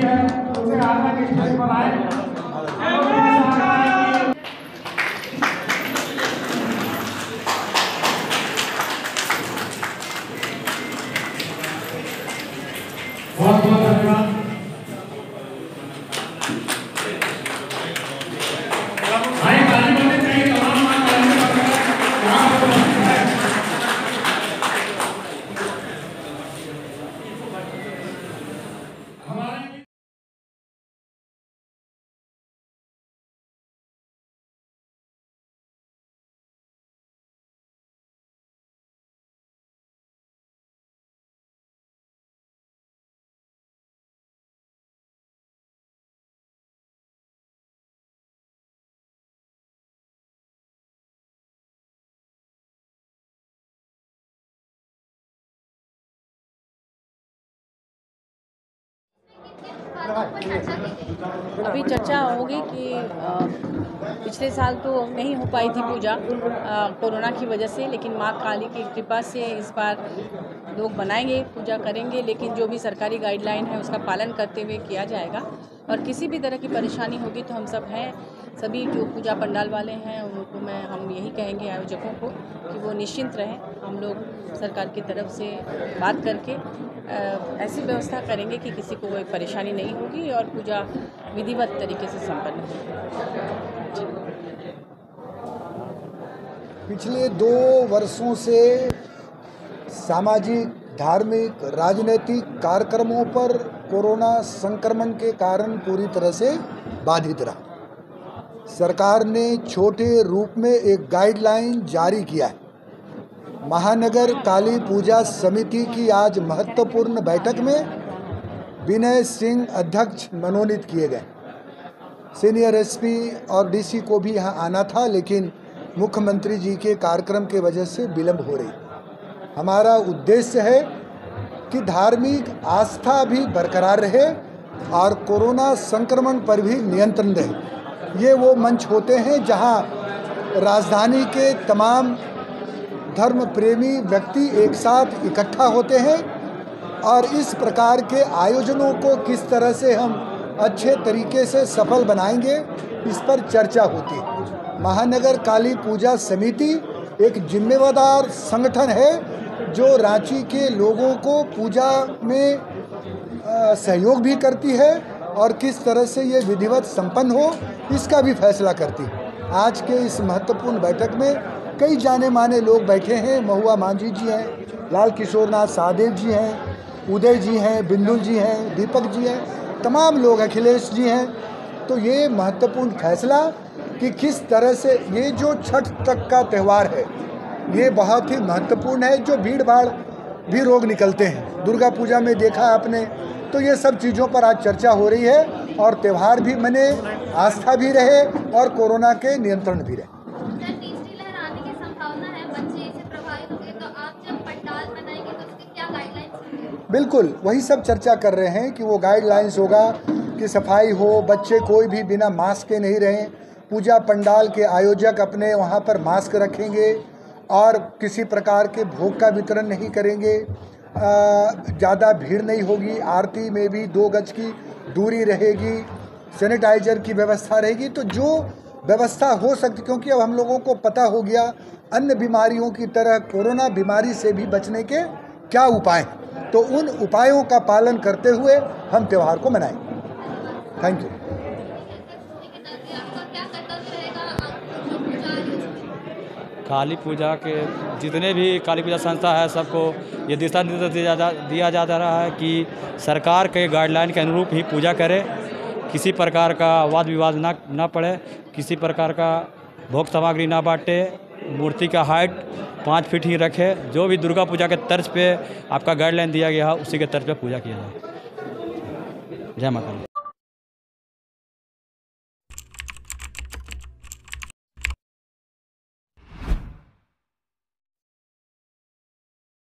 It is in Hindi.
है उसे आगे के स्टेज पर आए। बहुत बहुत धन्यवाद। अभी चर्चा होगी कि पिछले साल तो नहीं हो पाई थी पूजा कोरोना की वजह से, लेकिन माँ काली की कृपा से इस बार लोग बनाएंगे, पूजा करेंगे, लेकिन जो भी सरकारी गाइडलाइन है उसका पालन करते हुए किया जाएगा। और किसी भी तरह की परेशानी होगी तो हम सब हैं, सभी जो पूजा पंडाल वाले हैं उनको हम यही कहेंगे आयोजकों को कि वो निश्चिंत रहें। हम लोग सरकार की तरफ से बात करके ऐसी व्यवस्था करेंगे कि किसी को कोई परेशानी नहीं होगी और पूजा विधिवत तरीके से संपन्न होगी। पिछले 2 वर्षों से सामाजिक, धार्मिक, राजनीतिक कार्यक्रमों पर कोरोना संक्रमण के कारण पूरी तरह से बाधित रहा। सरकार ने छोटे रूप में एक गाइडलाइन जारी किया है। महानगर काली पूजा समिति की आज महत्वपूर्ण बैठक में विनय सिंह अध्यक्ष मनोनीत किए गए। सीनियर एसपी और डीसी को भी यहाँ आना था, लेकिन मुख्यमंत्री जी के कार्यक्रम के वजह से विलंब हो रही। हमारा उद्देश्य है कि धार्मिक आस्था भी बरकरार रहे और कोरोना संक्रमण पर भी नियंत्रण रहे। ये वो मंच होते हैं जहाँ राजधानी के तमाम धर्म प्रेमी व्यक्ति एक साथ इकट्ठा होते हैं और इस प्रकार के आयोजनों को किस तरह से हम अच्छे तरीके से सफल बनाएंगे, इस पर चर्चा होती है। महानगर काली पूजा समिति एक जिम्मेदार संगठन है जो रांची के लोगों को पूजा में सहयोग भी करती है और किस तरह से ये विधिवत संपन्न हो इसका भी फैसला करती है। आज के इस महत्वपूर्ण बैठक में कई जाने माने लोग बैठे हैं। महुआ मांझी जी हैं, लाल किशोर नाथ सहदेव जी हैं, उदय जी हैं, बिंदुल जी हैं, दीपक जी हैं, तमाम लोग, अखिलेश जी हैं। तो ये महत्वपूर्ण फैसला कि किस तरह से ये जो छठ तक का त्यौहार है ये बहुत ही महत्वपूर्ण है, जो भीड़ भाड़ भी रोग निकलते हैं। दुर्गा पूजा में देखा आपने, तो ये सब चीज़ों पर आज चर्चा हो रही है और त्यौहार भी मने, आस्था भी रहे और कोरोना के नियंत्रण भी रहे। बिल्कुल वही सब चर्चा कर रहे हैं कि वो गाइडलाइंस होगा कि सफाई हो, बच्चे कोई भी बिना मास्क के नहीं रहें, पूजा पंडाल के आयोजक अपने वहाँ पर मास्क रखेंगे और किसी प्रकार के भोग का वितरण नहीं करेंगे, ज़्यादा भीड़ नहीं होगी, आरती में भी 2 गज की दूरी रहेगी, सैनिटाइजर की व्यवस्था रहेगी। तो जो व्यवस्था हो सकती, क्योंकि अब हम लोगों को पता हो गया अन्य बीमारियों की तरह कोरोना बीमारी से भी बचने के क्या उपाय, तो उन उपायों का पालन करते हुए हम त्यौहार को मनाएंगे। Thank you. काली पूजा के जितने भी काली पूजा संस्था है सबको ये दिशा निर्देश दिया जा रहा है कि सरकार के गाइडलाइन के अनुरूप ही पूजा करें, किसी प्रकार का वाद विवाद ना पड़े, किसी प्रकार का भोग सामग्री ना बांटे, मूर्ति का हाइट 5 फीट ही रखे। जो भी दुर्गा पूजा के तर्ज पे आपका गाइडलाइन दिया गया है उसी के तर्ज पे पूजा किया जाए। जय माता दी।